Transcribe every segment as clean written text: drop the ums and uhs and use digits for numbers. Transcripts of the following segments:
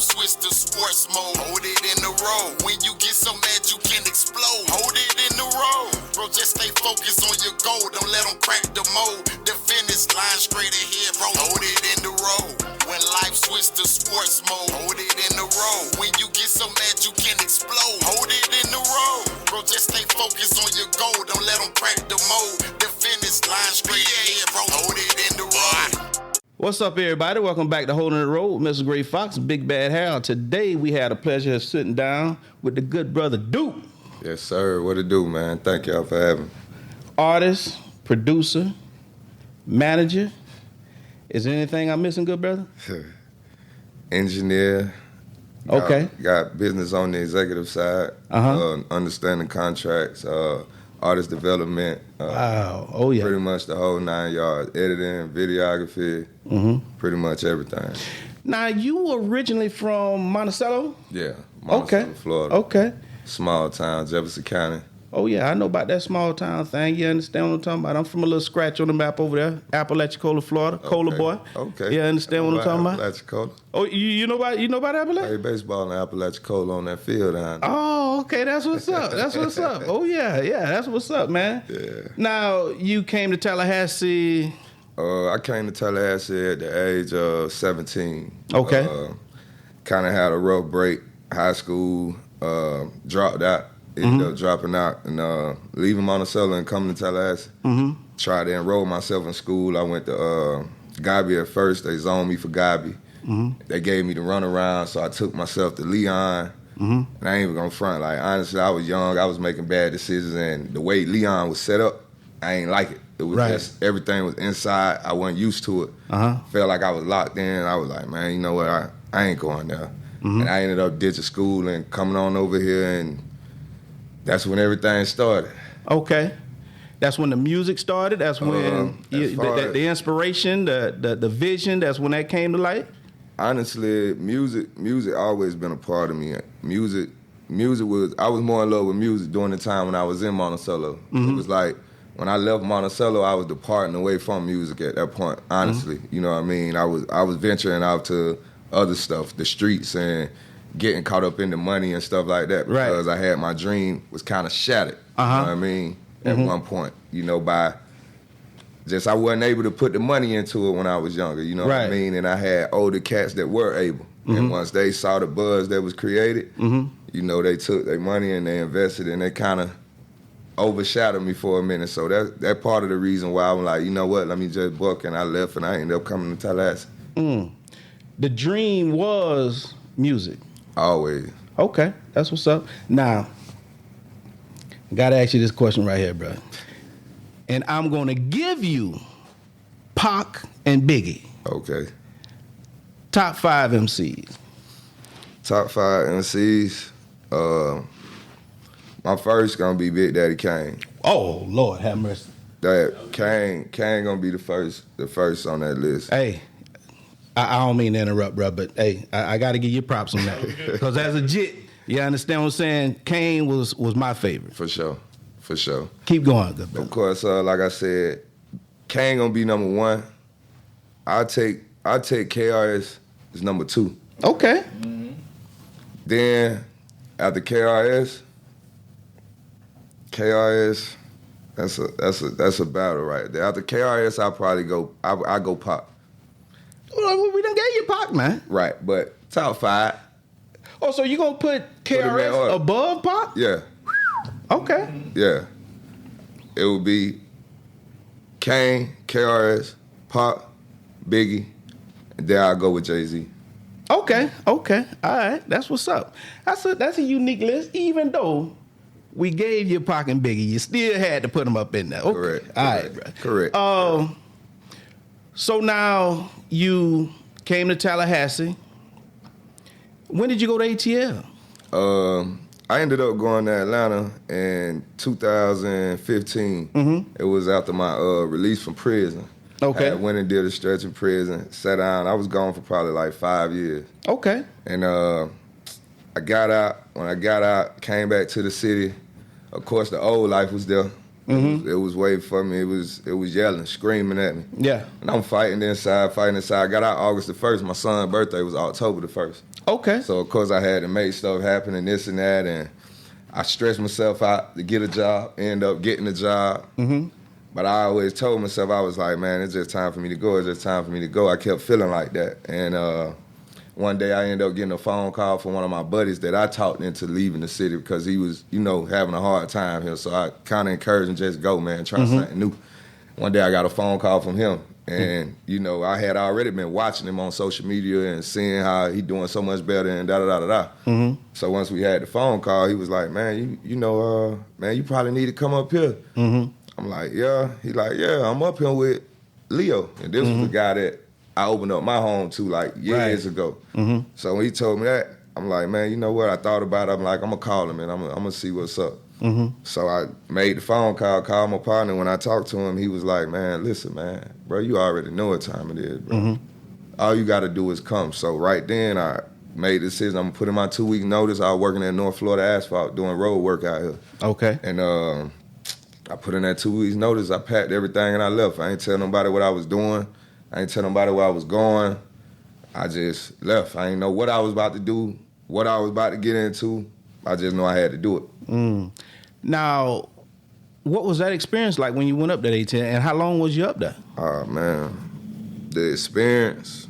switch to sports mode. Hold it in the road. When you get so mad you can explode. Hold it in the road. Bro, just stay focused on your goal. Don't let them crack the mold. The finish line straight ahead, bro. Hold it in the road. When life switch to sports mode. Hold it in the road. When you get so mad you can explode. Hold it in the road. Bro, just stay focused on your goal. Don't let them crack the mold. The finish line straight ahead, bro. Hold it in the road. What's up, everybody? Welcome back to Holding the Road. Mr. Gray Fox, Big Bad Harold. Today, we had a pleasure of sitting down with the good brother Duke. Yes, sir. What it do, man? Thank y'all for having me. Artist, producer, manager. Is there anything I'm missing, good brother? Engineer. Okay. Got business on the executive side. Understanding contracts, artist development. Wow. Oh, yeah. Pretty much the whole 9 yards. Editing, videography, pretty much everything. Now, you were originally from Monticello? Yeah. Monticello, Florida. Okay. Small town, Jefferson County. Oh, yeah, I know about that small town thing. You understand what I'm talking about? I'm from a little scratch on the map over there, Apalachicola, Florida. Cola boy. Okay. You understand what I'm talking about? Apalachicola. Oh, you know about Appalachia? Play baseball in Apalachicola on that field down there. Oh, okay, that's what's up. That's what's up. Oh, yeah, that's what's up, man. Yeah. Now, you came to Tallahassee. I came to Tallahassee at the age of 17. Okay. Kind of had a rough break. High school, dropped out. Ended up dropping out and leaving Monticello and coming to Tallahassee. Tried to enroll myself in school. I went to Gobby at first. They zoned me for Gobby. They gave me the runaround, so I took myself to Leon. And I ain't even gonna front. Like, honestly, I was young. I was making bad decisions, and the way Leon was set up, I ain't like it. It was just everything was inside. I wasn't used to it. Felt like I was locked in. I was like, man, you know what? I ain't going there. And I ended up ditching school and coming on over here, and that's when everything started. Okay. That's when the music started? That's when the inspiration, the vision, that's when that came to light? Honestly, music always been a part of me. Music was, I was more in love with music during the time when I was in Monticello. It was like, when I left Monticello, I was departing away from music at that point, honestly. You know what I mean? I was venturing out to other stuff, the streets, and getting caught up in the money and stuff like that because I had my dream was kind of shattered. You know what I mean? At one point, you know, by just I wasn't able to put the money into it when I was younger. You know what I mean? And I had older cats that were able. And once they saw the buzz that was created, you know, they took their money and they invested, and they kind of overshadowed me for a minute. So that part of the reason why I'm like, you know what? Let me just book, and I left, and I ended up coming to Tallahassee. The dream was music. Always. Okay, that's what's up. Now, I gotta ask you this question right here, bro. And I'm gonna give you Pac and Biggie. Okay. Top 5 MCs. Top 5 MCs. My first gonna be Big Daddy Kane. Oh Lord, have mercy. That Kane gonna be the first on that list. Hey, I don't mean to interrupt, bro, but hey, I got to give you props on that. Because as a jit, you understand what I'm saying? Kane was my favorite. For sure. Keep going, good brother. Of course, like I said, Kane gonna be number 1. I'll take KRS as number 2. Okay. Then after KRS, that's a battle right there. After KRS, I'll probably go Pop. Well, we done gave you Pac, man. Right, but top 5. Oh, so you gonna put KRS above Pac? Yeah. Okay. Yeah. It would be Kane, KRS, Pop, Biggie, and then I'll go with Jay-Z. Okay. All right. That's what's up. That's a unique list. Even though we gave you Pac and Biggie, you still had to put them up in there. Okay. Correct. All right, bro. Correct. So now you came to Tallahassee. When did you go to ATL? I ended up going to Atlanta in 2015. It was after my release from prison. Okay. I went and did a stretch in prison, sat down. I was gone for probably like 5 years. Okay. And I got out. When I got out, came back to the city. Of course, the old life was there. It was waiting for me. It was yelling, screaming at me. Yeah. And I'm fighting inside. I got out August the 1st. My son's birthday was October the 1st. Okay. So, of course, I had to make stuff happen and this and that. And I stressed myself out to get a job, end up getting a job. Mm-hmm. But I always told myself, I was like, man, it's just time for me to go. It's just time for me to go. I kept feeling like that. And one day I ended up getting a phone call from one of my buddies that I talked into leaving the city because he was, having a hard time here. So I kind of encouraged him, just go, man, try something new. One day I got a phone call from him. And, I had already been watching him on social media and seeing how he doing so much better and da-da-da-da-da. Mm-hmm. So once we had the phone call, he was like, man, man, you probably need to come up here. Mm-hmm. I'm like, yeah. He like, yeah, I'm up here with Leo. And this was the guy that I opened up my home to like years ago. Mm-hmm. So when he told me that, I'm like, man, you know what? I thought about it. I'm like, I'm going to call him and I'm going to see what's up. Mm-hmm. So I made the phone call, called my partner. When I talked to him, he was like, man, listen, man, bro, you already know what time it is, bro. Mm-hmm. All you got to do is come. So right then, I made the decision. I'm going to put in my 2-week notice. I was working at North Florida Asphalt doing road work out here. Okay. And I put in that 2 weeks notice. I packed everything and I left. I ain't tell nobody what I was doing. I ain't tell nobody where I was going. I just left. I ain't know what I was about to do, what I was about to get into. I just know I had to do it. Mm. Now, what was that experience like when you went up that A10, and how long was you up there? Oh, man. The experience,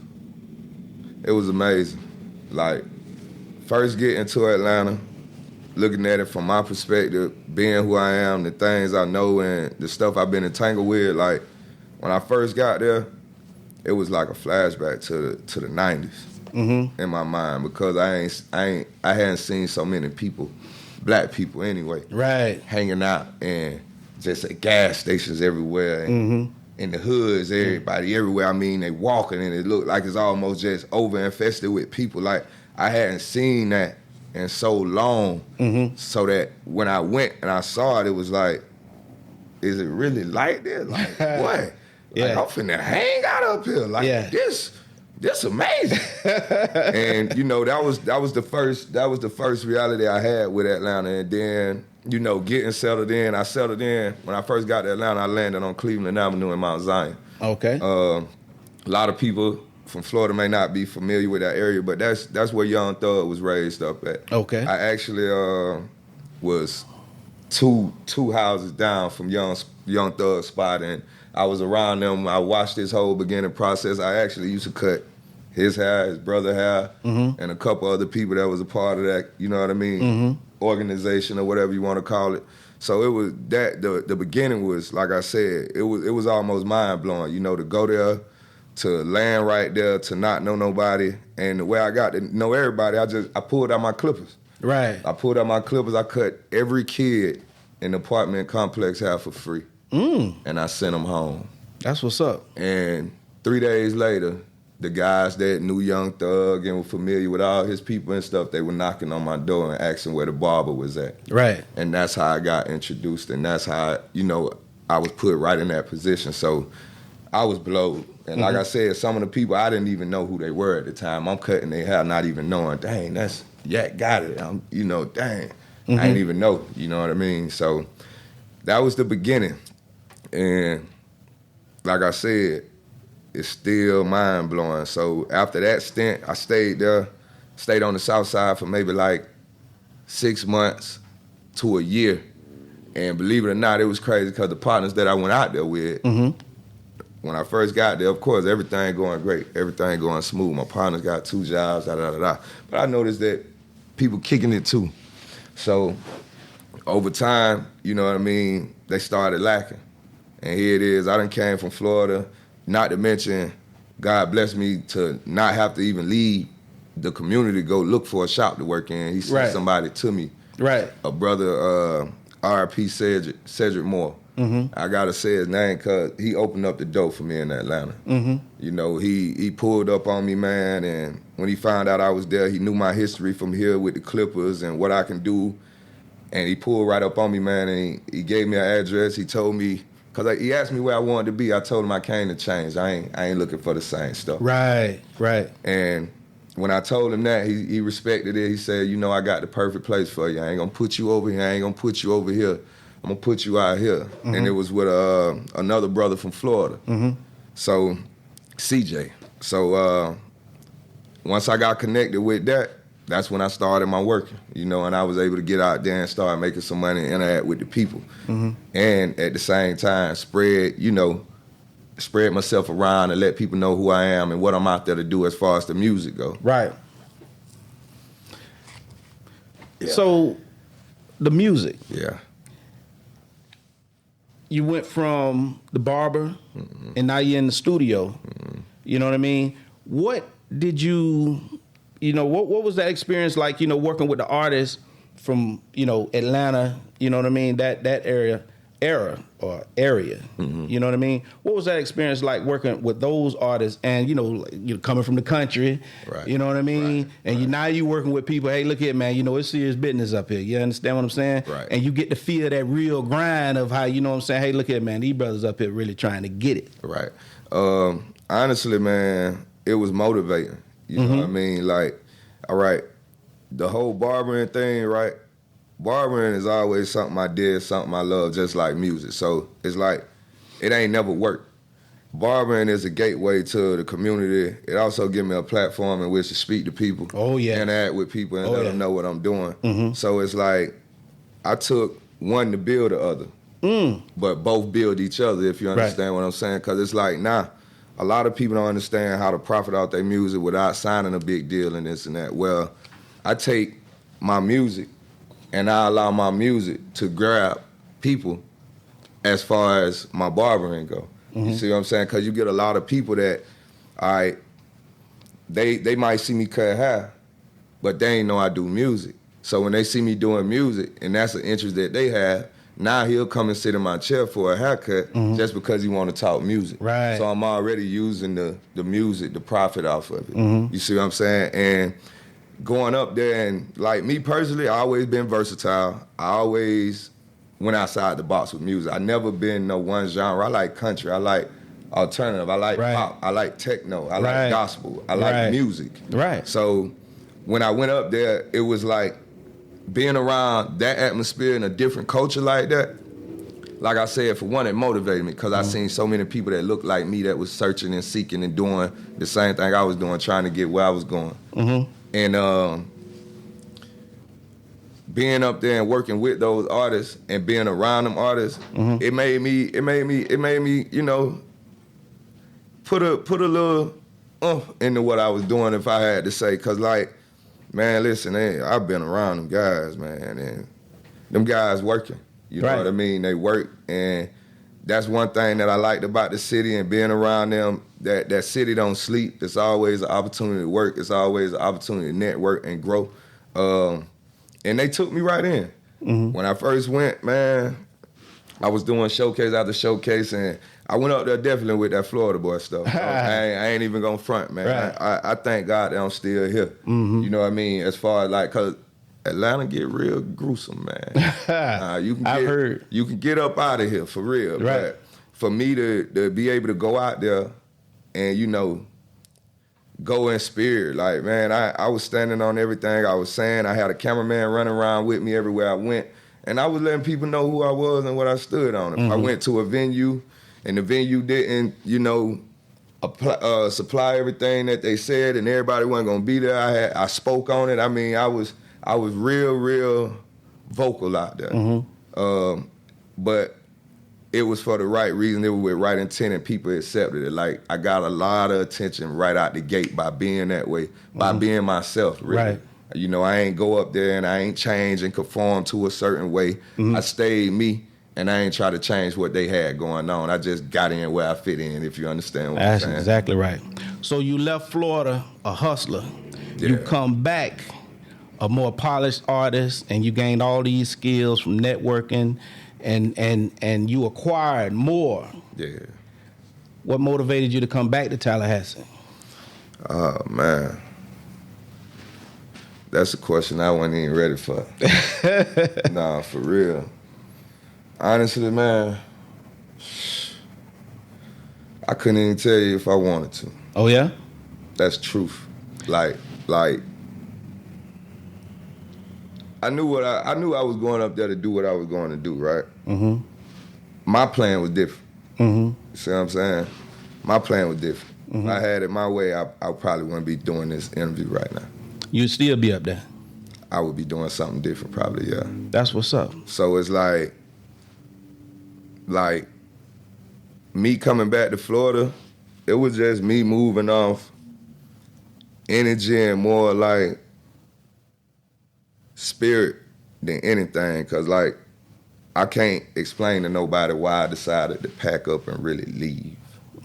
it was amazing. Like, first getting to Atlanta, looking at it from my perspective, being who I am, the things I know, and the stuff I've been entangled with, like, when I first got there, it was like a flashback to the 90s in my mind because I hadn't seen so many people, black people anyway, right, hanging out and just at gas stations everywhere and in the hoods, everybody everywhere. I mean, they walking and it looked like it's almost just over infested with people. Like I hadn't seen that in so long, so that when I went and I saw it, it was like, is it really like this? Like what? Yeah. Like, I'm finna hang out up here. Like this amazing. And that was the first reality I had with Atlanta. And then, getting settled in. I settled in when I first got to Atlanta. I landed on Cleveland Avenue in Mount Zion. Okay. A lot of people from Florida may not be familiar with that area, but that's where Young Thug was raised up at. Okay. I actually was two houses down from Young Thug's spot, and I was around them. I watched this whole beginning process. I actually used to cut his hair, his brother's hair, and a couple other people that was a part of that, you know what I mean, organization or whatever you want to call it. So it was that, the beginning was, like I said, it was almost mind-blowing, to go there, to land right there, to not know nobody. And the way I got to know everybody, I pulled out my clippers. Right. I pulled out my clippers. I cut every kid in the apartment complex hair for free. And I sent them home. That's what's up. And 3 days later, the guys that knew Young Thug and were familiar with all his people and stuff, they were knocking on my door and asking where the barber was at. Right. And that's how I got introduced, and that's how, I was put right in that position. So I was blowed. And like I said, some of the people, I didn't even know who they were at the time. I'm cutting their hair, not even knowing, dang, that's Yak got it. Dang. I didn't even know, you know what I mean? So that was the beginning. And like I said, it's still mind-blowing. So after that stint, I stayed on the south side for maybe like 6 months to a year. And believe it or not, it was crazy because the partners that I went out there with, when I first got there, of course, everything going great, everything going smooth. My partners got 2 jobs, da-da-da-da. But I noticed that people kicking it too. So over time, you know what I mean, they started lacking. And here it is. I done came from Florida, not to mention God blessed me to not have to even leave the community to go look for a shop to work in. He sent somebody to me. Right. A brother, R.I.P. Cedric Moore. I got to say his name because he opened up the door for me in Atlanta. He pulled up on me, man, and when he found out I was there, he knew my history from here with the Clippers and what I can do. And he pulled right up on me, man, and he gave me an address. He told me, because he asked me where I wanted to be. I told him I came to change. I ain't looking for the same stuff. Right. And when I told him that, he respected it. He said, I got the perfect place for you. I ain't going to put you over here. I ain't going to put you over here. I'm gonna put you out here. Mm-hmm. And it was with another brother from Florida. Mm-hmm. So, CJ. So, once I got connected with that, that's when I started my working, you know, and I was able to get out there and start making some money and interact with the people. Mm-hmm. And at the same time, spread myself around and let people know who I am and what I'm out there to do as far as the music go. Right. Yeah. So, the music. Yeah. You went from the barber, and now you're in the studio. You know what I mean? What did you what was that experience like, working with the artists from, Atlanta, you know what I mean? That area. You know what I mean? What was that experience like working with those artists and, coming from the country, right. You know what I mean? Right. And now you working with people, hey, look here, man, it's serious business up here. You understand what I'm saying? Right. And you get to feel that real grind of how, you know what I'm saying? Hey, look here, man, these brothers up here really trying to get it. Right. Honestly, man, it was motivating. You know what I mean? Like, all right, the whole barbering thing, right? Barbering is always something I did, something I love, just like music. So it's like, it ain't never worked. Barbering is a gateway to the community. It also gives me a platform in which to speak to people. Oh, yeah. Interact with people and let them know what I'm doing. Mm-hmm. So it's like, I took one to build the other. But both build each other, if you understand what I'm saying. Because it's like, a lot of people don't understand how to profit out their music without signing a big deal and this and that. Well, I take my music and I allow my music to grab people as far as my barbering go. You see what I'm saying? Because you get a lot of people that, all right, they might see me cut hair, but they ain't know I do music. So when they see me doing music and that's an interest that they have, now he'll come and sit in my chair for a haircut just because he want to talk music. Right. So I'm already using the music, the profit off of it. You see what I'm saying? And going up there and, like, me personally, I always been versatile. I always went outside the box with music. I never been no one genre. I like country. I like alternative. I like pop. I like techno. I like gospel. I like music. Right. So when I went up there, it was like being around that atmosphere in a different culture like that. Like I said, for one, it motivated me because I seen so many people that looked like me that was searching and seeking and doing the same thing I was doing, trying to get where I was going. And being up there and working with those artists and being around them artists, it made me, put a little into what I was doing if I had to say. Cause like, man, listen, I've been around them guys, man, and them guys working. You know what I mean? They work, and that's one thing that I liked about the city and being around them, that city don't sleep. There's always an opportunity to work. It's always an opportunity to network and grow. And they took me right in. When I first went, man, I was doing showcase after showcase, and I went up there definitely with that Florida boy stuff. I ain't even gonna front, man. I thank God that I'm still here. You know what I mean? As far as like, cause Atlanta get real gruesome, man. I've heard. You can get up out of here for real. Right. But for me to be able to go out there and, go in spirit, like, man, I was standing on everything I was saying. I had a cameraman running around with me everywhere I went. And I was letting people know who I was and what I stood on. If I went to a venue and the venue didn't, supply everything that they said and everybody wasn't gonna be there, I spoke on it. I mean, I was real vocal out there. But it was for the right reason. It was with right intent and people accepted it. Like, I got a lot of attention right out the gate by being that way, by being myself, really. Right. I ain't go up there and I ain't change and conform to a certain way. I stayed me, and I ain't try to change what they had going on. I just got in where I fit in, if you understand what I'm saying. That's exactly right. So you left Florida a hustler. Yeah. You come back a more polished artist, and you gained all these skills from networking, and you acquired more. Yeah. What motivated you to come back to Tallahassee? Oh, man. That's a question I wasn't even ready for. Nah, for real. Honestly, man, I couldn't even tell you if I wanted to. Oh, yeah? That's truth. Like, I knew I was going up there to do what I was going to do, right? Mm-hmm. My plan was different. Mm-hmm. You see what I'm saying? My plan was different. Mm-hmm. If I had it my way, I probably wouldn't be doing this interview right now. You'd still be up there? I would be doing something different probably, yeah. That's what's up. So it's like me coming back to Florida, it was just me moving off energy and more like spirit than anything. Cause like I can't explain to nobody why I decided to pack up and really leave.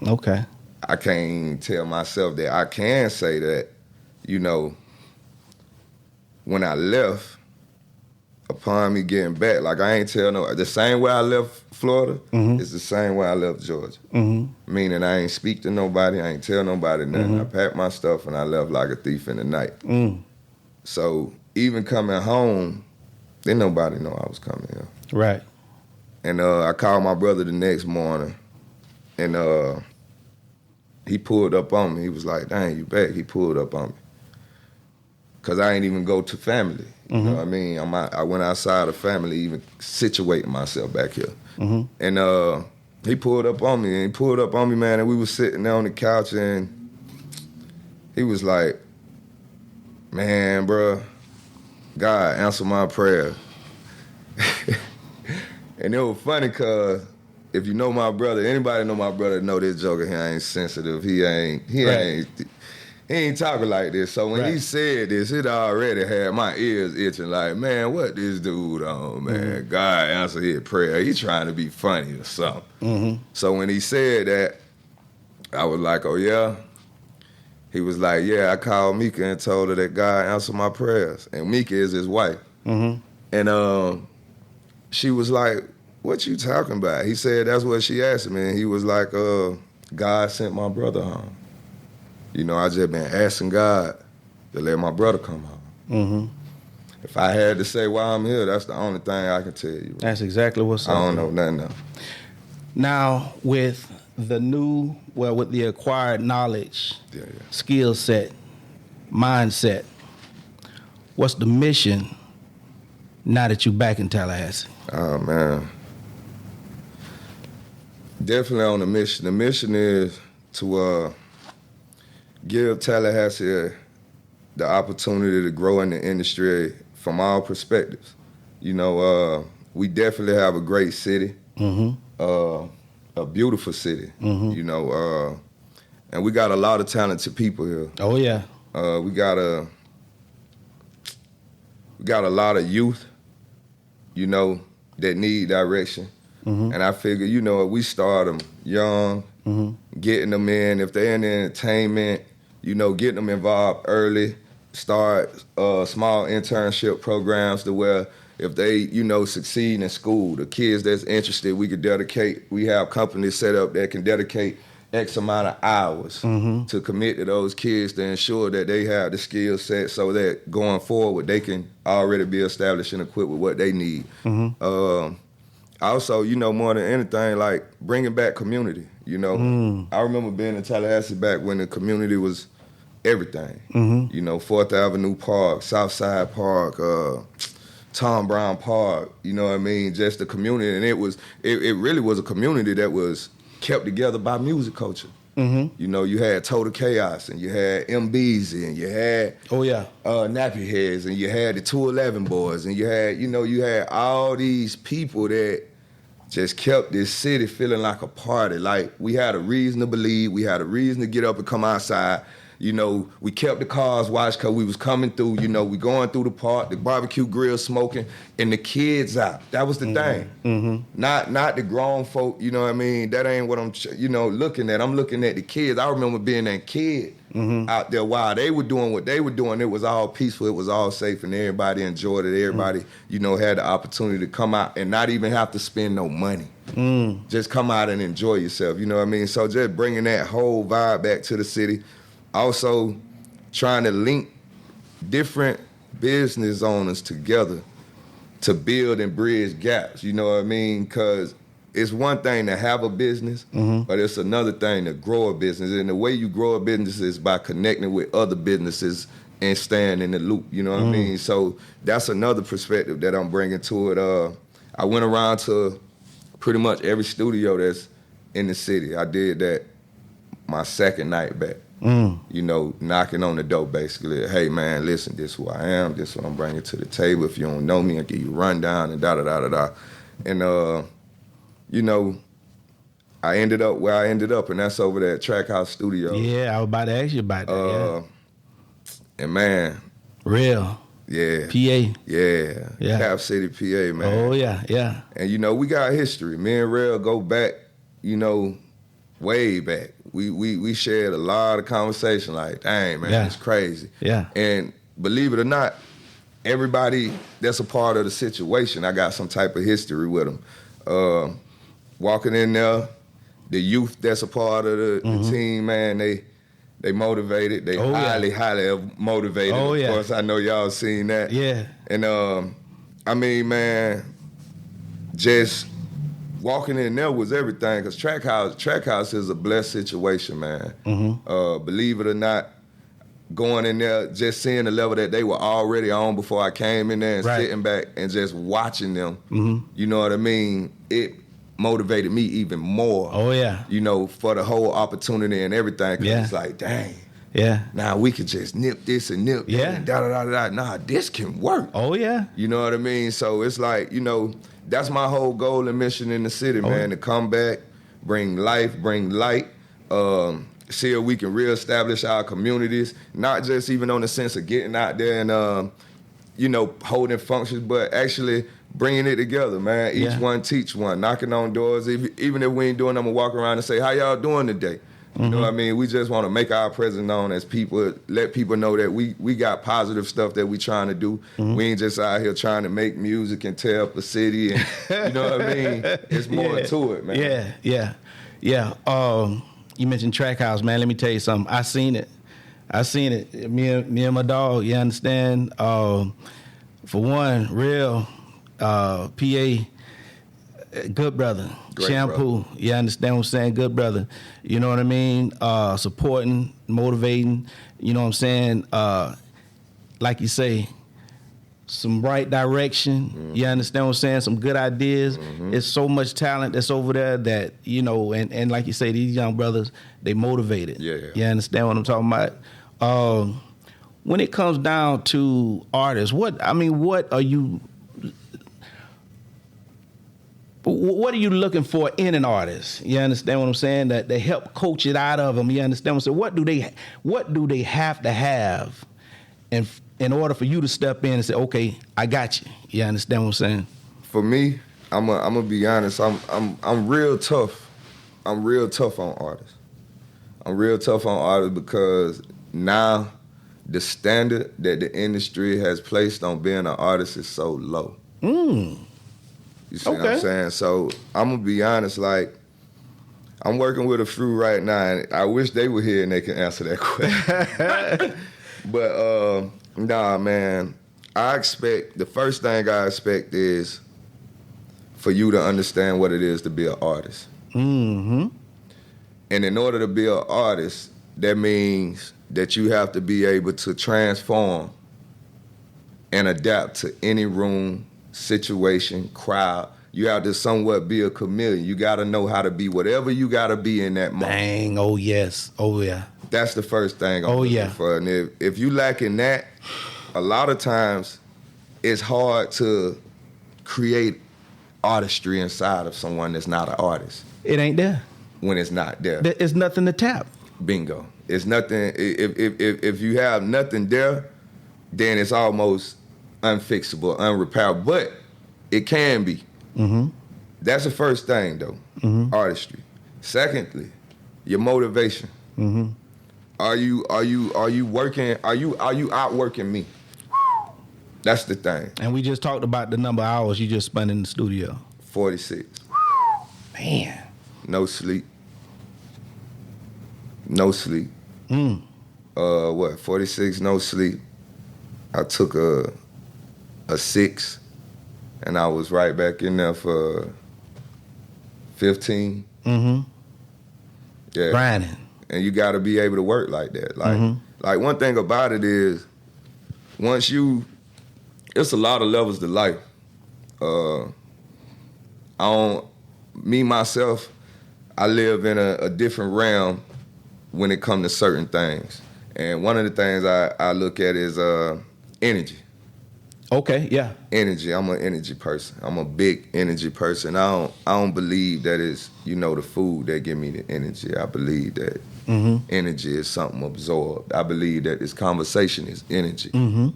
Okay. I can't tell myself that. I can say that, you know, when I left, upon me getting back, like I ain't tell no, the same way I left Florida is the same way I left Georgia. Mm-hmm. Meaning I ain't speak to nobody, I ain't tell nobody nothing. I packed my stuff and I left like a thief in the night. So even coming home, didn't nobody know I was coming here. Right. And I called my brother the next morning and he pulled up on me. He was like, dang, you back? He pulled up on me. Cause I ain't even go to family. You know what I mean? I went outside of family, even situating myself back here. And he pulled up on me, man, and we was sitting there on the couch, and he was like, man, bro, God answer my prayer. And it was funny, cause if you know my brother, anybody know my brother know this joker here ain't sensitive. He ain't talking like this. So when he said this, it already had my ears itching like, man, what this dude on, man? God answer his prayer. He trying to be funny or something. So when he said that, I was like, oh, yeah? He was like, yeah, I called Mika and told her that God answered my prayers. And Mika is his wife. And she was like, what you talking about? He said, that's what she asked me. And he was like, God sent my brother home. You know, I just been asking God to let my brother come home. If I had to say why I'm here, that's the only thing I can tell you. That's exactly what's up. I don't know nothing else. Now, with the acquired knowledge, skill set, mindset, what's the mission now that you're back in Tallahassee? Oh, man. Definitely on the mission. The mission is to give Tallahassee the opportunity to grow in the industry from all perspectives. You know, we definitely have a great city, a beautiful city, you know, and we got a lot of talented people here. Oh, yeah. We got a lot of youth, you know, that need direction. And I figure, you know, if we start them young, getting them in, if they're in the entertainment, you know, getting them involved early, start small internship programs to where if they, you know, succeed in school, the kids that's interested, we have companies set up that can dedicate X amount of hours to commit to those kids to ensure that they have the skill set so that going forward they can already be established and equipped with what they need. Also, you know, more than anything, like bringing back community, you know. I remember being in Tallahassee back when the community was everything. You know, 4th Avenue Park, Southside Park, Tom Brown Park, you know what I mean? Just the community. And it really was a community that was kept together by music culture. You know, you had Total Chaos, and you had MBZ, and you had Nappy Heads, and you had the 211 Boys, and you had all these people that just kept this city feeling like a party. Like we had a reason to believe, we had a reason to get up and come outside. You know, we kept the cars watched because we was coming through, you know, we going through the park, the barbecue grill smoking, and the kids out. That was the thing. Not the grown folk, you know what I mean? That ain't what I'm, you know, looking at. I'm looking at the kids. I remember being that kid out there while they were doing what they were doing. It was all peaceful. It was all safe, and everybody enjoyed it. Everybody, you know, had the opportunity to come out and not even have to spend no money. Just come out and enjoy yourself, you know what I mean? So just bringing that whole vibe back to the city. Also, trying to link different business owners together to build and bridge gaps, you know what I mean? Because it's one thing to have a business, but it's another thing to grow a business. And the way you grow a business is by connecting with other businesses and staying in the loop. You know what I mean? So that's another perspective that I'm bringing to it. I went around to pretty much every studio that's in the city. I did that my second night back. You know, knocking on the door basically. Hey man, listen, this is who I am. This is what I'm bringing to the table. If you don't know me, I'll give you a rundown and da-da-da-da-da. And, you know, I ended up where I ended up, and that's over there at Trak House Studio. Yeah, I was about to ask you about that. And man. Real. Yeah. PA. Yeah. Cap City, PA, man. Oh, yeah. And, you know, we got history. Me and Rel go back, you know, way back. We shared a lot of conversation like, dang, man, it's crazy. Yeah. And believe it or not, everybody that's a part of the situation, I got some type of history with them. Walking in there, the youth that's a part of the team, man, they motivated. They highly motivated. Of course, I know y'all seen that. Yeah. And I mean, man, just walking in there was everything, because Trak House is a blessed situation, man. Believe it or not, going in there, just seeing the level that they were already on before I came in there and sitting back and just watching them, you know what I mean? It motivated me even more. Oh, yeah. You know, for the whole opportunity and everything, because it's like, dang. Yeah. Now we can just nip this and nip that and da-da-da-da. Nah, this can work. Oh, yeah. You know what I mean? So it's like, you know, that's my whole goal and mission in the city, man, to come back, bring life, bring light, see if we can reestablish our communities, not just even on the sense of getting out there and, you know, holding functions, but actually bringing it together, man. Each one teach one, knocking on doors. Even if we ain't doing them, I'm gonna walk around and say, how y'all doing today? You know what I mean? We just want to make our presence known as people, let people know that we got positive stuff that we trying to do. We ain't just out here trying to make music and tear up a city. And, you know what I mean? It's more to it, man. Yeah. You mentioned Trak House, man. Let me tell you something. I seen it. Me and my dog, you understand? For one, Real PA, good brother. Great Shampoo, brother. You understand what I'm saying? Good brother. You know what I mean? Supporting, motivating, you know what I'm saying? Like you say, some right direction. You understand what I'm saying? Some good ideas. It's so much talent that's over there that, you know, and like you say, these young brothers, they motivated. Yeah. You understand what I'm talking about? When it comes down to artists, what are you looking for in an artist? You understand what I'm saying? That they help coach it out of them. You understand what I'm saying? What do they have to have in order for you to step in and say, okay, I got you? You understand what I'm saying? For me, I'm gonna be honest. I'm real tough. I'm real tough on artists. I'm real tough on artists because now the standard that the industry has placed on being an artist is so low. You see what I'm saying? So I'm gonna be honest, like, I'm working with a few right now, and I wish they were here and they can answer that question. But nah, man, the first thing I expect is for you to understand what it is to be an artist. And in order to be an artist, that means that you have to be able to transform and adapt to any room, situation, crowd. You have to somewhat be a chameleon. You got to know how to be whatever you got to be in that moment. Dang, oh yes, oh yeah. That's the first thing I'm looking for. And if you lacking that, a lot of times it's hard to create artistry inside of someone that's not an artist. It ain't there. When it's not there. It's nothing to tap. Bingo. It's nothing. If you have nothing there, then it's almost unfixable, unrepairable. But it can be. That's the first thing, though. Artistry. Secondly, your motivation. Are you working? Are you outworking me? That's the thing. And we just talked about the number of hours you just spent in the studio. 46. Man. No sleep. No sleep. 46, no sleep. I took a 6, and I was right back in there for 15. Yeah. Grinding. And you got to be able to work like that. Like one thing about it is, it's a lot of levels to life. Myself, I live in a different realm when it comes to certain things. And one of the things I look at is energy. Okay, yeah. Energy. I'm an energy person. I'm a big energy person. I don't believe that it's, the food that give me the energy. I believe that energy is something absorbed. I believe that this conversation is energy.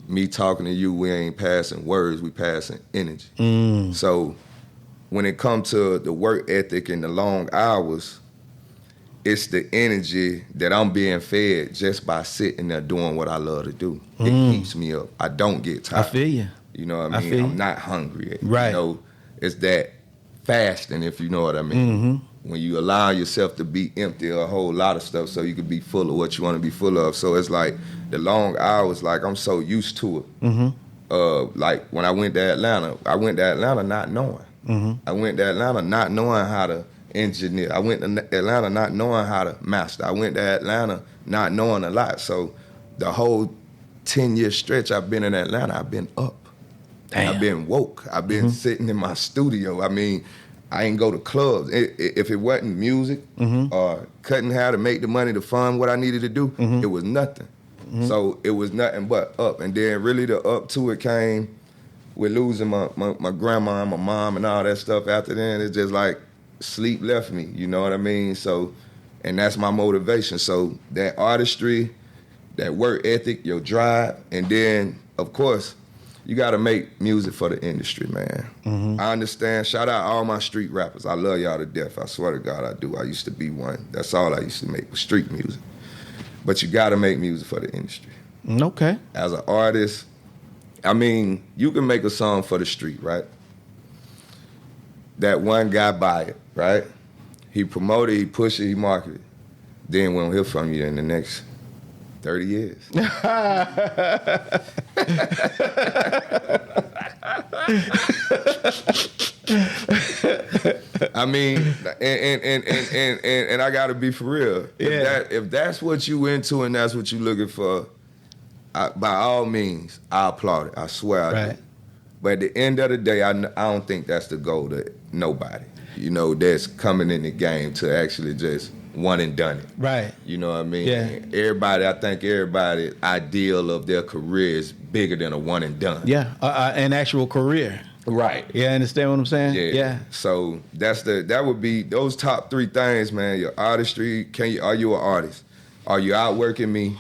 Me talking to you, we ain't passing words, we passing energy. So when it comes to the work ethic and the long hours, it's the energy that I'm being fed just by sitting there doing what I love to do. It keeps me up. I don't get tired. I feel you. You know what I mean? I'm not hungry. Right. It's that fasting, if you know what I mean. When you allow yourself to be empty of a whole lot of stuff so you can be full of what you want to be full of. So it's like the long hours, like I'm so used to it. Like when I went to Atlanta not knowing. I went to Atlanta not knowing how to engineer. I went to Atlanta not knowing how to master. I went to Atlanta not knowing a lot. So the whole 10-year stretch I've been in Atlanta, I've been up. Damn. I've been woke. I've been sitting in my studio. I mean, I ain't go to clubs. If it wasn't music or cutting hair to make the money to fund what I needed to do, it was nothing. So it was nothing but up. And then really the up to it came with losing my grandma and my mom and all that stuff. After then, it's just like sleep left me, you know what I mean? So, and that's my motivation. So that artistry, that work ethic, your drive, and then, of course, you got to make music for the industry, man. I understand. Shout out all my street rappers. I love y'all to death. I swear to God, I do. I used to be one. That's all I used to make was street music. But you got to make music for the industry. Okay. As an artist, I mean, you can make a song for the street, right? That one guy buy it, right? He promote it, he push it, he market it. Then we don't hear from you in the next 30 years. I mean, and I gotta be for real. If that's what you into and that's what you looking for, by all means, I applaud it. I swear I do. But at the end of the day, I don't think that's the goal to nobody, that's coming in the game to actually just one and done it. Right. You know what I mean? Yeah. I think everybody ideal of their career is bigger than a one and done. Yeah, an actual career. Right. Yeah, understand what I'm saying? Yeah. So that would be those top three things, man. Your artistry, are you an artist? Are you outworking me?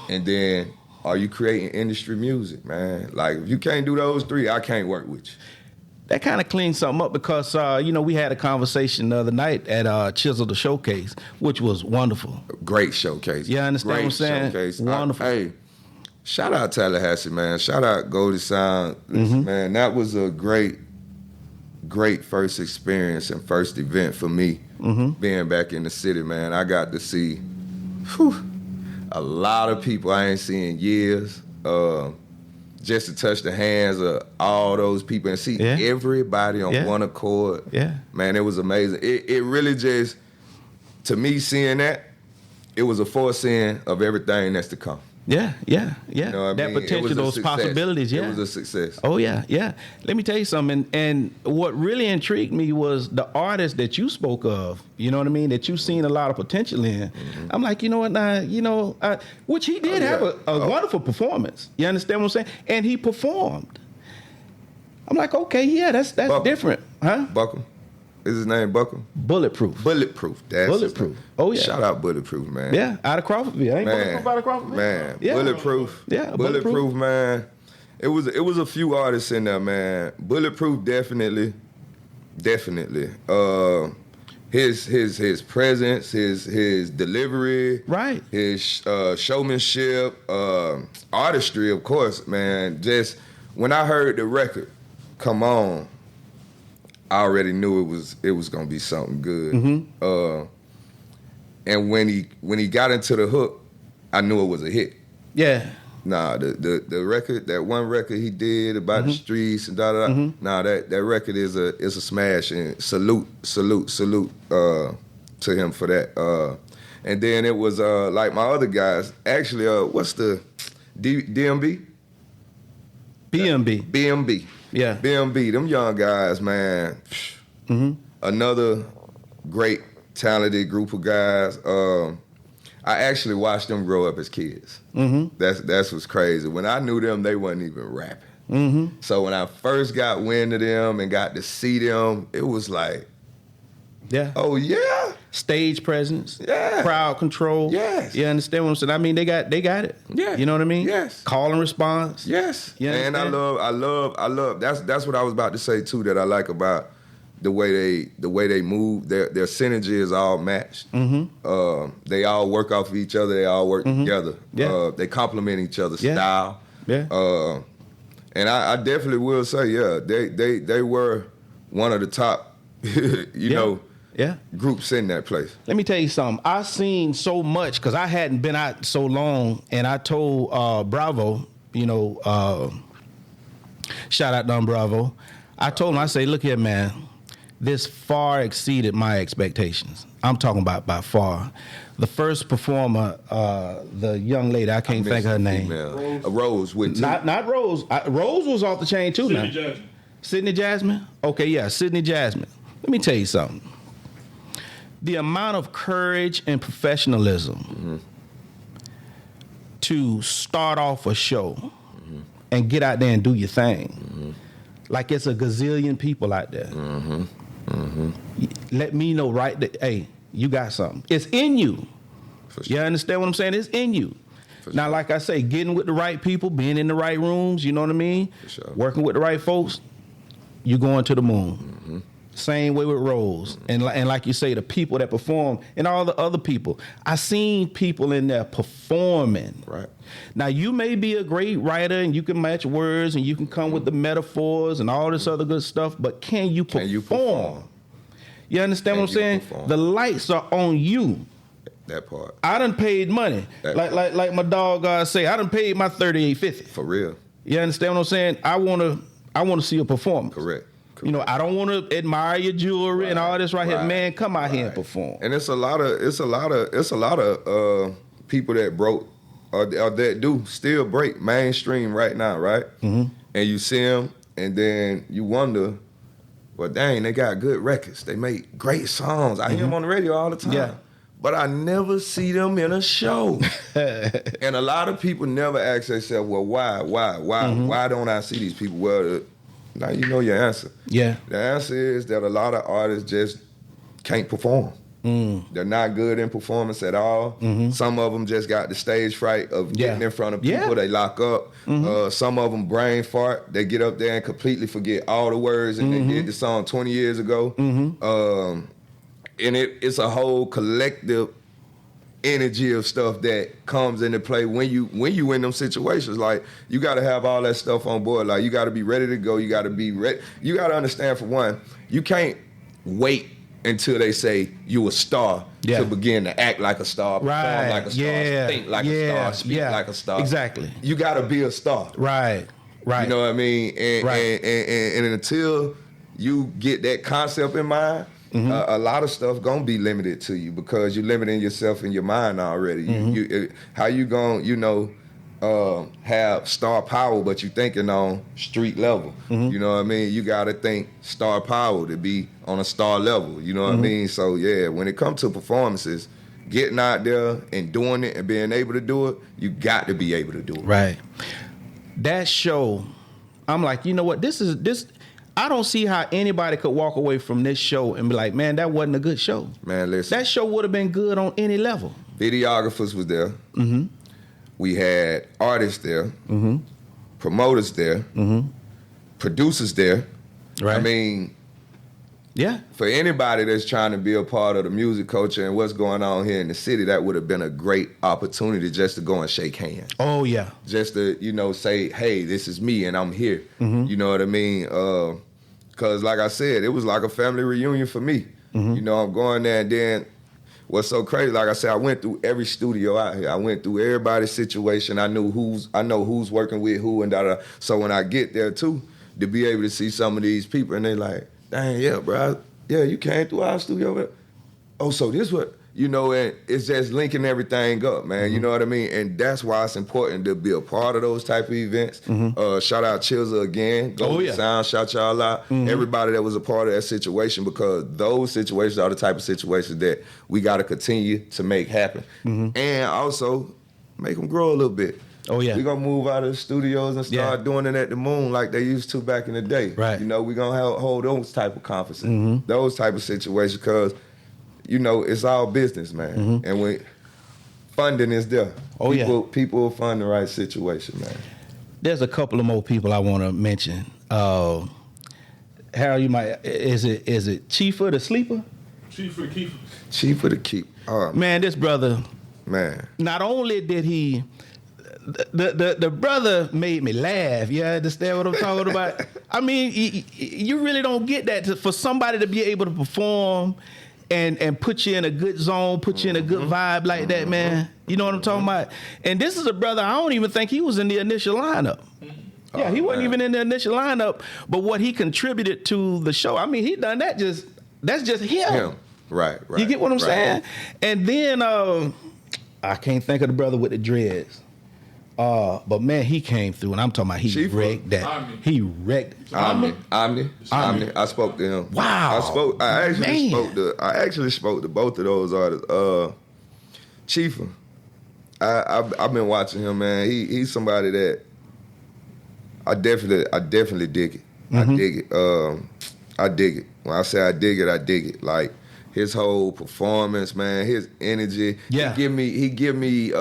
And then are you creating industry music, man? Like, if you can't do those three, I can't work with you. That kind of cleans something up because, we had a conversation the other night at Chisel the Showcase, which was wonderful. Great showcase. Yeah, I understand what I'm saying? Showcase. Wonderful. Hey, shout out Tallahassee, man. Shout out Goldie Sound. Listen, man, that was a great first experience and first event for me, being back in the city, man. I got to see a lot of people I ain't seen in years. Just to touch the hands of all those people and see everybody on one accord. Yeah. Man, it was amazing. It really just, to me, seeing that, it was a foreseeing of everything that's to come. Yeah. You know what that I mean? potential, those possibilities, It was a success. Oh, yeah. Let me tell you something. And what really intrigued me was the artist that you spoke of, you know what I mean, that you've seen a lot of potential in. I'm like, you know what, now, which he did have a wonderful performance. You understand what I'm saying? And he performed. I'm like, okay, yeah, that's different. Huh? Buckle. Is his name Buckle? Bulletproof. That's Bulletproof. Oh, yeah. Shout out Bulletproof, man. Yeah, out of Crawfordville. Ain't Bulletproof out of Crawfordville? Man, yeah. Bulletproof. Yeah, Bulletproof, man. It was a few artists in there, man. Bulletproof, definitely. His presence, his delivery, right? His showmanship, artistry, of course, man. Just when I heard the record, Come On, I already knew it was gonna be something good. And when he got into the hook, I knew it was a hit. Yeah. Nah, the record, that one record he did about the streets and da. Nah, that record is a smash, and salute to him for that. And then it was like my other guys. Actually, what's the DMB? BMB. BMB. Yeah. BMB. Them young guys, man. Another great, talented group of guys. I actually watched them grow up as kids. That's what's crazy. When I knew them, they wasn't even rapping. So when I first got wind of them and got to see them, it was like, Yeah. oh yeah, Stage presence. Yeah. Crowd control. Yes. You understand what I'm saying? I mean, they got it. Yeah. You know what I mean? Yes. Call and response. yes. You And I understand? love. That's what I was about to say too. That I like about the way they move. Their synergy is all matched. They all work off of each other. They all work together. Yeah. They complement each other's Yeah. style. Yeah. And I definitely will say, yeah, they were one of the top, Yeah. groups in that place. Let me tell you something. I seen so much because I hadn't been out so long, and I told Bravo, shout out Don Bravo. I told him, I say, look here, man, this far exceeded my expectations. I'm talking about by far. The first performer, the young lady, I can't think of her name. Rose with Not Rose. Rose was off the chain too now. Sydney Jasmine? Okay, yeah, Sydney Jasmine. Let me tell you something. The amount of courage and professionalism to start off a show and get out there and do your thing. Like it's a gazillion people out there. Let me know right there, hey, you got something. It's in you. For sure. You understand what I'm saying? It's in you. Now, like I say, getting with the right people, being in the right rooms, you know what I mean? For sure. Working with the right folks, you going to the moon. Same way with Rose. And like you say, the people that perform and all the other people. I seen people in there performing. Right. Now, you may be a great writer and you can match words and you can come with the metaphors and all this other good stuff, but can you perform? You understand what I'm saying? Perform? The lights are on you. That part. I done paid money. Like my dog say, I done paid my $38.50. For real. You understand what I'm saying? I wanna see a performance. Correct. I don't want to admire your jewelry and all this right here. Man, come out here and perform. And it's a lot of people that broke or that do still break mainstream right now, right? And you see them, and then you wonder, well, dang, they got good records. They make great songs. I hear them on the radio all the time. Yeah. But I never see them in a show. And a lot of people never ask themselves, well, why don't I see these people? Well, now you know your answer. Yeah. The answer is that a lot of artists just can't perform. They're not good in performance at all. Some of them just got the stage fright of getting in front of people. They lock up. Some of them brain fart. They get up there and completely forget all the words and they did the song 20 years ago. And it's a whole collective energy of stuff that comes into play when you in them situations. Like, you got to have all that stuff on board. Like, you got to be ready to go. You got to be ready. You got to understand, for one, you can't wait until they say you a star to begin to act like a star, perform like a star, think like a star, speak like a star. Exactly. You got to be a star. Right. You know what I mean? And until you get that concept in mind, a lot of stuff gonna be limited to you because you're limiting yourself in your mind already. How you gonna, have star power, but you thinking on street level? You know what I mean? You gotta think star power to be on a star level. You know what I mean? So yeah, when it comes to performances, getting out there and doing it and being able to do it, you got to be able to do it. Right. That show, I'm like, you know what? This. I don't see how anybody could walk away from this show and be like, man, that wasn't a good show. Man, listen. That show would have been good on any level. Videographers was there. We had artists there. Promoters there. Producers there. Right. I mean, yeah. For anybody that's trying to be a part of the music culture and what's going on here in the city, that would have been a great opportunity just to go and shake hands. Oh, yeah. Just to, say, hey, this is me and I'm here. You know what I mean? Because like I said, it was like a family reunion for me. I'm going there, and then what's so crazy, like I said, I went through every studio out here. I went through everybody's situation. I know who's working with who and da-da. So when I get there too, to be able to see some of these people and they like, dang, yeah, bro. Yeah, you came through our studio. Oh, so this what you know, and it's just linking everything up, man. You know what I mean? And that's why it's important to be a part of those type of events. Shout out Chilza again. Go Sound, shout y'all out. Everybody that was a part of that situation, because those situations are the type of situations that we got to continue to make happen. And also make them grow a little bit. Oh, yeah. We're going to move out of the studios and start doing it at the Moon like they used to back in the day. Right. You know, we're going to hold those type of conferences, those type of situations, because, you know, it's all business, man. And when funding is there, people will fund the right situation, man. There's a couple of more people I want to mention. Harold, you might, is it Chief of the Sleeper? Chief of the Keeper. Chief of the Keep. Man, this brother, man. Not only did he, the brother made me laugh. You understand what I'm talking about? I mean, you really don't get that for somebody to be able to perform and put you in a good zone, put you in a good vibe like that, man. You know what I'm talking about? And this is a brother, I don't even think he was in the initial lineup. Yeah, he wasn't even in the initial lineup, but what he contributed to the show, I mean, he done that that's just him. Right. You get what I'm saying? And then, I can't think of the brother with the dreads. But man, he came through, and I'm talking about he wrecked that. Omni. He wrecked. Omni. I spoke to him. Wow. I actually spoke to both of those artists. Chief, I've been watching him, man. He's somebody that I definitely dig it. I dig it. I dig it. When I say I dig it. Like his whole performance, man, his energy. Yeah. He give me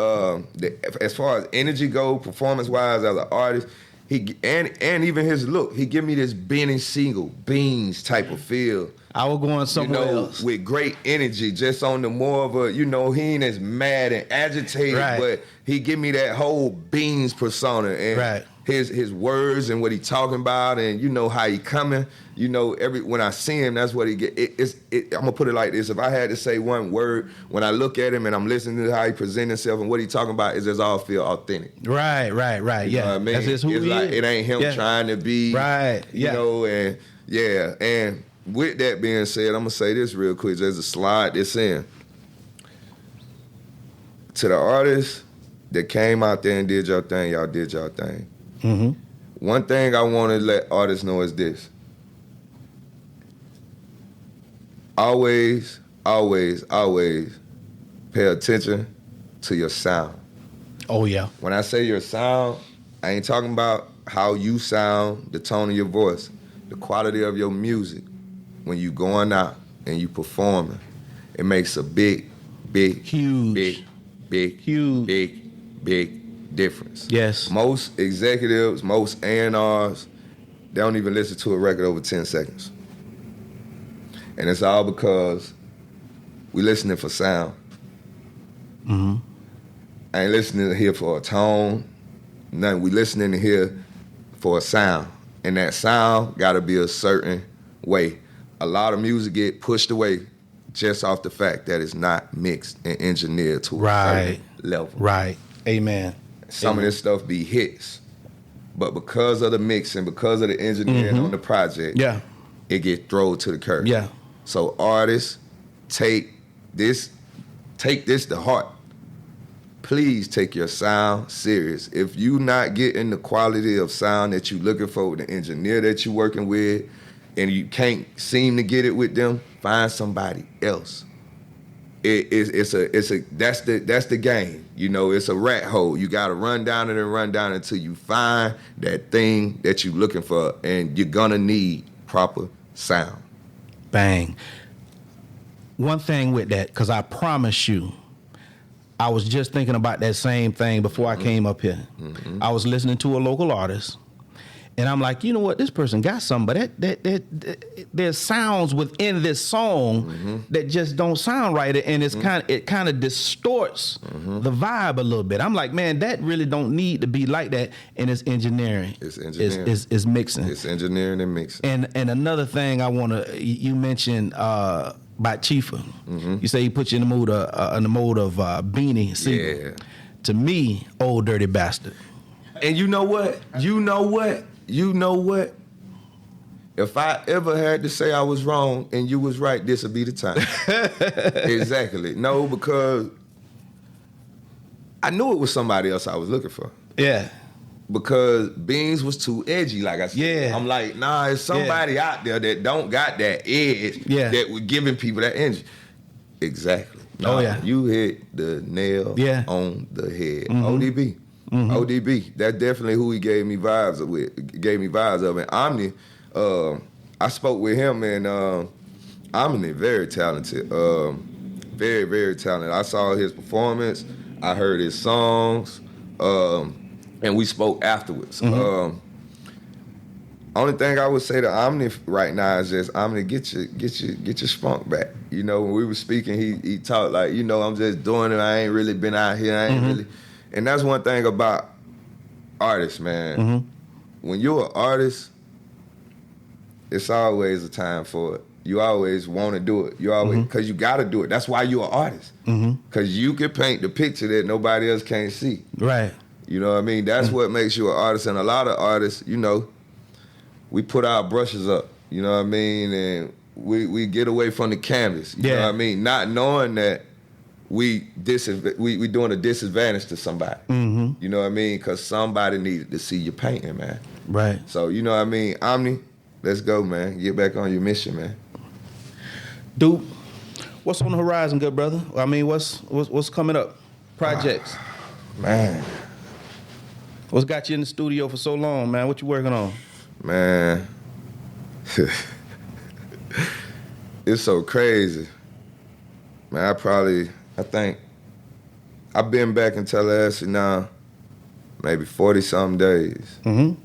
as far as energy go, performance wise as an artist, and even his look, he give me this Benny Siegel Beans type of feel. I was going somewhere else. With great energy, just on the more of a, he ain't as mad and agitated, but he give me that whole Beans persona and his words and what he talking about, and how he coming. When I see him, that's what he get. I'm gonna put it like this: if I had to say one word, when I look at him and I'm listening to how he present himself and what he talking about, it just all feel authentic. Right. You know what I mean? That's just who it's he like is. It ain't him trying to be and with that being said, I'm gonna say this real quick, just to slide this in. To the artists that came out there and did your thing, y'all did your thing. One thing I want to let artists know is this. Always, always, always pay attention to your sound. Oh, yeah. When I say your sound, I ain't talking about how you sound, the tone of your voice, the quality of your music. When you going out and you performing, it makes a big difference. Yes. Most executives, most A&Rs, they don't even listen to a record over 10 seconds. And it's all because we listening for sound. I ain't listening here for a tone, nothing. We listening here for a sound. And that sound gotta be a certain way. A lot of music get pushed away just off the fact that it's not mixed and engineered to a certain level. Right. Amen. Some of this stuff be hits. But because of the mixing, because of the engineering on the project, it get thrown to the curb. Yeah. So artists, take this to heart. Please take your sound serious. If you not getting the quality of sound that you looking for with the engineer that you working with, and you can't seem to get it with them, find somebody else. That's the game. It's a rat hole. You gotta run down it and run down until you find that thing that you looking for, and you're gonna need proper sound. Bang. One thing with that, because I promise you, I was just thinking about that same thing before I came up here. I was listening to a local artist, and I'm like, you know what? This person got something, but there's sounds within this song that just don't sound right, and it kind of distorts the vibe a little bit. I'm like, man, that really don't need to be like that, and it's engineering. It's engineering. It's mixing. It's engineering and mixing. And another thing I want to, you mentioned about Chifa. You say he put you in the mood of Beanie Siegel. Yeah. To me, old dirty bastard. And you know what? if I ever had to say I was wrong and you was right, this would be the time. Exactly. No, because I knew it was somebody else I was looking for. Yeah. Because Beans was too edgy, like I said. Yeah. I'm like, nah, it's somebody out there that don't got that edge that was giving people that energy. Exactly. Oh, yeah. You hit the nail on the head. ODB. ODB. That's definitely who he gave me vibes of. And Omni, I spoke with him, and Omni, very talented. Very, very talented. I saw his performance. I heard his songs. And we spoke afterwards. Only thing I would say to Omni right now is just, Omni, get your spunk back. You know, when we were speaking, he talked like, you know, I'm just doing it. I ain't really been out here. I ain't really. And that's one thing about artists, man. When you're an artist, it's always a time for it. You always want to do it. You always, because you got to do it. That's why you're an artist. Because you can paint the picture that nobody else can't see. Right. You know what I mean? That's what makes you an artist. And a lot of artists, you know, we put our brushes up, you know what I mean? And we get away from the canvas, you know what I mean? Not knowing that we doing a disadvantage to somebody. You know what I mean? Because somebody needed to see your painting, man. Right. So, you know what I mean? Omni, let's go, man. Get back on your mission, man. Dude, what's on the horizon, good brother? I mean, what's coming up? Projects. Man. What's got you in the studio for so long, man? What you working on? Man. It's so crazy. Man, I think I've been back in Tallahassee now maybe 40-something days. In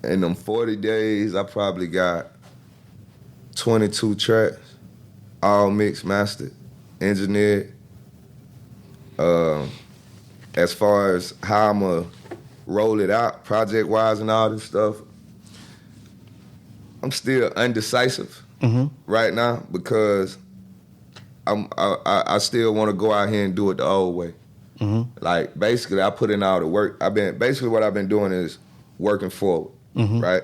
them 40 days, I probably got 22 tracks, all mixed, mastered, engineered. As far as how I'm going to roll it out, project-wise and all this stuff, I'm still undecisive right now because I still want to go out here and do it the old way. Like, basically, I put in all the work. Basically what I've been doing is working forward, right?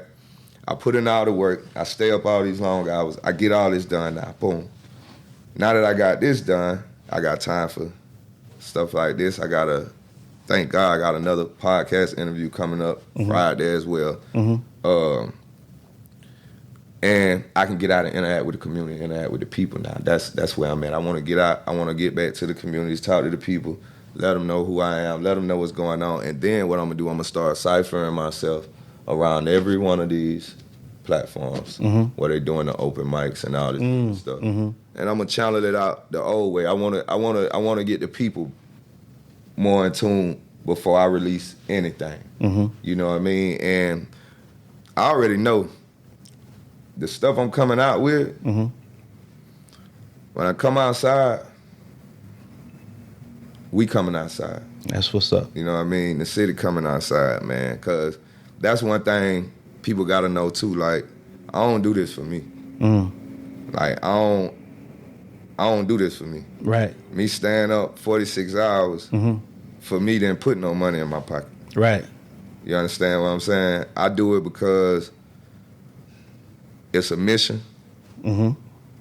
I put in all the work. I stay up all these long hours. I get all this done now. Boom. Now that I got this done, I got time for stuff like this. Thank God I got another podcast interview coming up Friday as well. And I can get out and interact with the community, interact with the people now. That's where I'm at. I want to get out. I want to get back to the communities, talk to the people, let them know who I am, let them know what's going on. And then what I'm going to do, I'm going to start ciphering myself around every one of these platforms where they're doing the open mics and all this stuff. And I'm going to channel it out the old way. I want to get the people more in tune before I release anything. You know what I mean? And I already know the stuff I'm coming out with, when I come outside, we coming outside. That's what's up. You know what I mean? The city coming outside, man, because that's one thing people got to know, too. Like, I don't do this for me. Like, I don't do this for me. Right. Me staying up 46 hours, for me then put no money in my pocket. Right. You understand what I'm saying? I do it because it's a mission.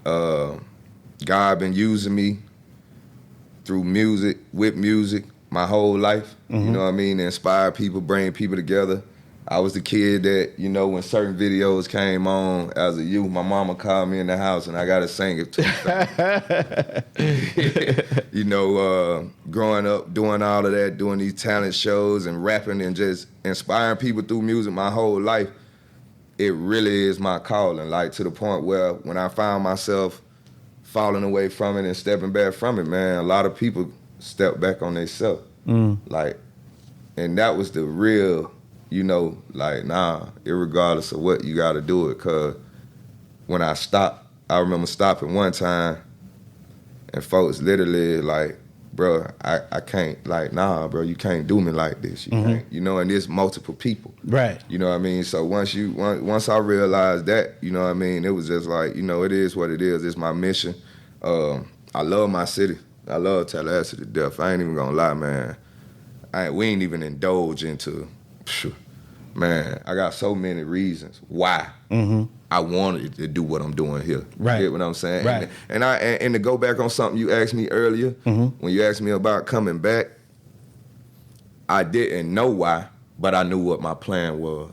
God been using me through music, with music, my whole life. You know what I mean? To inspire people, bring people together. I was the kid that, you know, when certain videos came on as a youth, my mama called me in the house and I got to sing it to her. You know, growing up, doing all of that, doing these talent shows and rapping and just inspiring people through music my whole life, it really is my calling. Like, to the point where when I found myself falling away from it and stepping back from it, man, a lot of people stepped back on themselves. Like, and that was the real, you know, like, nah, irregardless of what, you got to do it. Because when I stopped, I remember stopping one time and folks literally like, bro, I can't, like, nah, bro, you can't do me like this. You can't, you know, and there's multiple people. Right. You know what I mean? So once I realized that, you know what I mean, it was just like, you know, it is what it is. It's my mission. I love my city. I love Tallahassee to death. I ain't even gonna lie, man. We ain't even indulge into Man, I got so many reasons why I wanted to do what I'm doing here. Right. You get what I'm saying? Right. And to go back on something you asked me earlier, when you asked me about coming back, I didn't know why, but I knew what my plan was.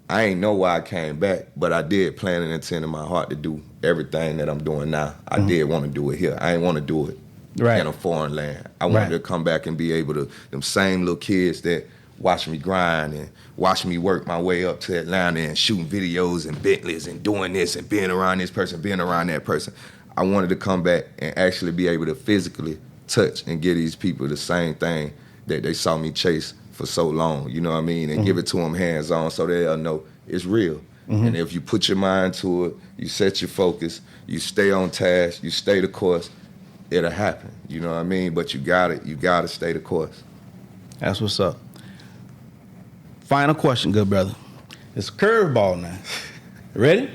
I ain't know why I came back, but I did plan and intend in my heart to do everything that I'm doing now. I did want to do it here. I ain't want to do it in a foreign land. I wanted to come back and be able to, them same little kids that watch me grind and watch me work my way up to Atlanta and shooting videos and Bentleys and doing this and being around this person, being around that person. I wanted to come back and actually be able to physically touch and give these people the same thing that they saw me chase for so long, you know what I mean? And give it to them hands-on so they'll know it's real. And if you put your mind to it, you set your focus, you stay on task, you stay the course, it'll happen, you know what I mean? But you gotta stay the course. That's what's up. Final question, good brother. It's a curveball now. Ready?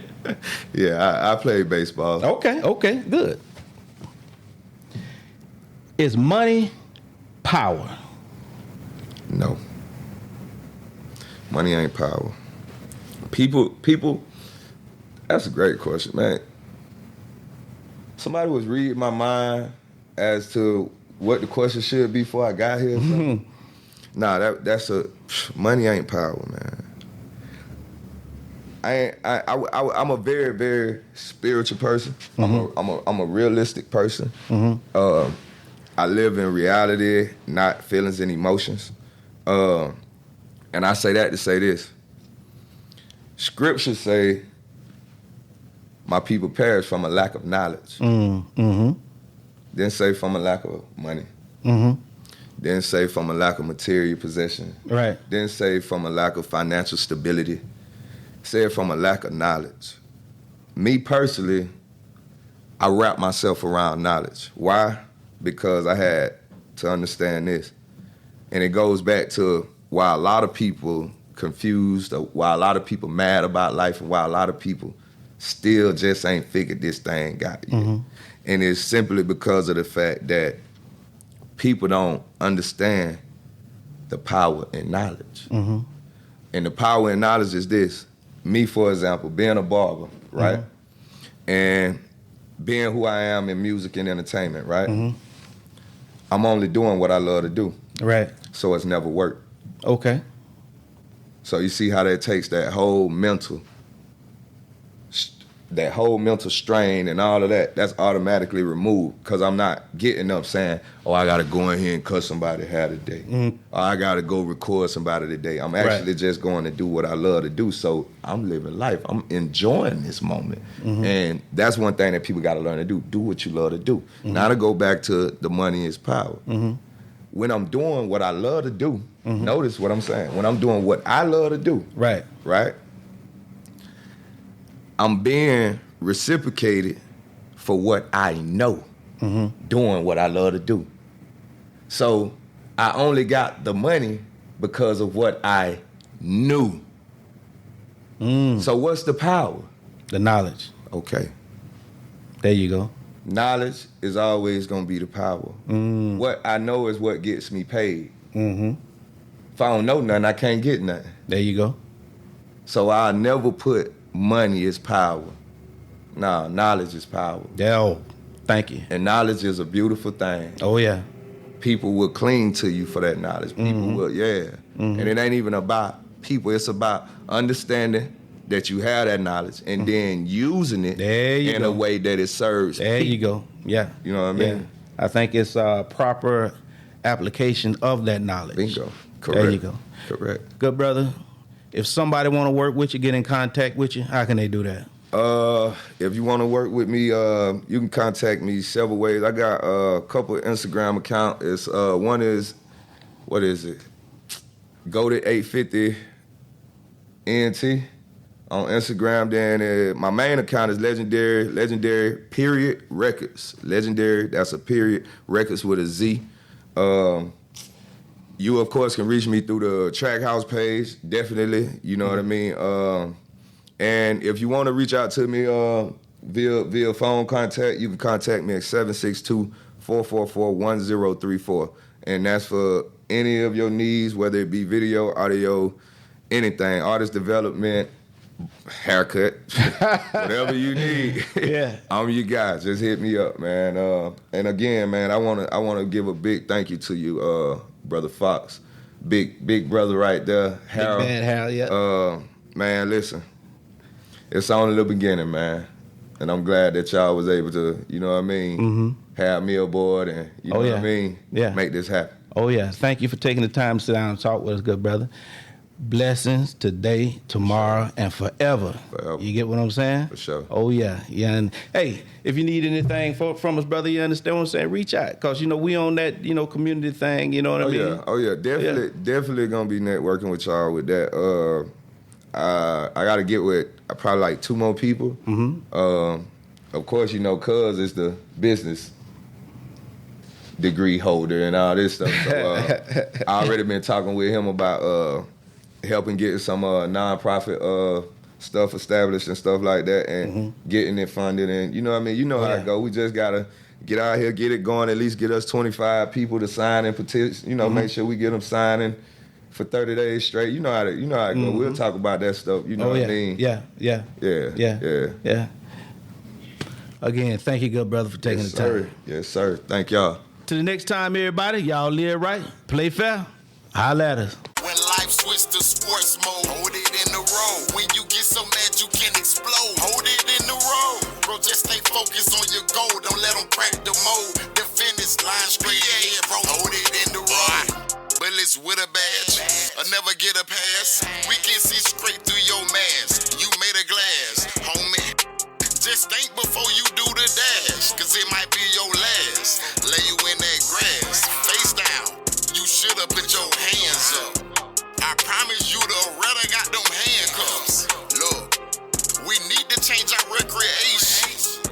Yeah, I played baseball. Okay, good. Is money power? No. Money ain't power. People, that's a great question, man. Somebody was reading my mind as to what the question should be before I got here. Nah, money ain't power, man. I'm a very, very spiritual person. I'm a realistic person. I live in reality, not feelings and emotions. And I say that to say this. Scriptures say, my people perish from a lack of knowledge. Then say from a lack of money. Then say from a lack of material possession. Right. Then say from a lack of financial stability. Say it from a lack of knowledge. Me personally, I wrap myself around knowledge. Why? Because I had to understand this. And it goes back to why a lot of people confused, or why a lot of people mad about life, and why a lot of people still just ain't figured this thing out yet. And it's simply because of the fact that people don't understand the power in knowledge. And the power in knowledge is this. Me, for example, being a barber, right? And being who I am in music and entertainment, right? I'm only doing what I love to do. Right. So it's never worked. Okay. So you see how that takes that whole mental strain and all of that, that's automatically removed because I'm not getting up saying, oh, I got to go in here and cut somebody hair today. Or I got to go record somebody today. I'm actually just going to do what I love to do. So I'm living life. I'm enjoying this moment. And that's one thing that people got to learn to do. Do what you love to do. Now to go back to the money is power. When I'm doing what I love to do, notice what I'm saying. When I'm doing what I love to do, right? I'm being reciprocated for what I know, doing what I love to do. So I only got the money because of what I knew. So what's the power? The knowledge. Okay. There you go. Knowledge is always going to be the power. What I know is what gets me paid. If I don't know nothing, I can't get nothing. There you go. So I'll never put money is power. Nah, knowledge is power. Oh, thank you. And knowledge is a beautiful thing. Oh, yeah. People will cling to you for that knowledge. People will, And it ain't even about people. It's about understanding that you have that knowledge and then using it in a way that it serves There people. you go. Yeah. You know what I mean? Yeah. I think it's a proper application of that knowledge. Bingo. Correct. There you go. Correct. Good brother. If somebody want to work with you, get in contact with you, how can they do that? If you want to work with me, you can contact me several ways. I got a couple of Instagram accounts. It's one is, what is it? Go to 850 ENT on Instagram. Then my main account is Legendary period Records. Legendary, that's a period, Records with a Z. You, of course, can reach me through the Trak House page, definitely, you know what I mean? And if you want to reach out to me via phone contact, you can contact me at 762-444-1034. And that's for any of your needs, whether it be video, audio, anything, artist development, haircut, whatever you need. Yeah. I'm your guy. Just hit me up, man. And again, man, I wanna give a big thank you to you, Brother Fox. Big brother right there. Harold. Big bad Harold, yeah. Man, listen. It's only the beginning, man. And I'm glad that y'all was able to, you know what I mean, have me aboard and, you know what I mean, make this happen. Oh, yeah. Thank you for taking the time to sit down and talk with us, good brother. Blessings today, tomorrow, and forever. You get what I'm saying? For sure. Oh, yeah. Yeah. And, hey, if you need anything from us, brother, you understand what I'm saying? Reach out. Because, we on that, community thing, you know what I mean? Yeah. Oh, yeah. Definitely going to be networking with y'all with that. I got to get with probably like 2 more people. Of course, Cuz is the business degree holder and all this stuff. So I already been talking with him about helping get some nonprofit stuff established and stuff like that, and getting it funded. And you know what I mean? You know how it go. We just gotta get out here, get it going. At least get us 25 people to sign and petition. Make sure we get them signing for 30 days straight. You know how it go. We'll talk about that stuff. You know what I mean? Yeah. Again, thank you, good brother, for taking the time. Yes, sir. Thank y'all. Till the next time, everybody, y'all live right, play fair, holla at us. When life switch to sports mode, hold it in the road. When you get so mad you can explode, hold it in the road. Bro, just stay focused on your goal. Don't let them crack the mold. The finish line straight ahead, bro. Hold it in the road. Bullets with a badge, or never get a pass. We can see straight through your mask. You made a glass, homie. Just think before you do the dash, cause it might be your last. Lay you in that grass, face down. You should've put your hands up. I promise you the Retta got them handcuffs. Look, we need to change our recreation.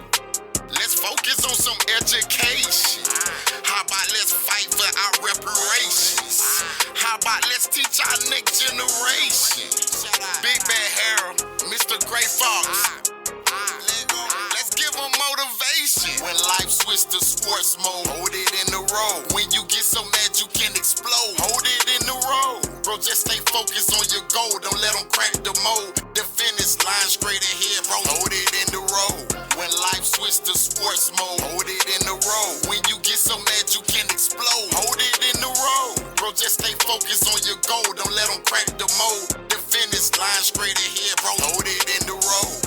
Let's focus on some education. How about let's fight for our reparations? How about let's teach our next generation? Big Bad Harold, Mr. Gray Fox. Let's give them motivation. When life switch to sports mode, hold it in the road. When you get so mad you can explode, hold it in the road. Bro, just stay focused on your goal. Don't let them crack the mold. The finish line straight ahead, bro. Hold it in the road. When life switch to sports mode, hold it in the road. When you get so mad you can explode, hold it in the road. Bro, just stay focused on your goal. Don't let them crack the mold. The finish line straight ahead, bro. Hold it in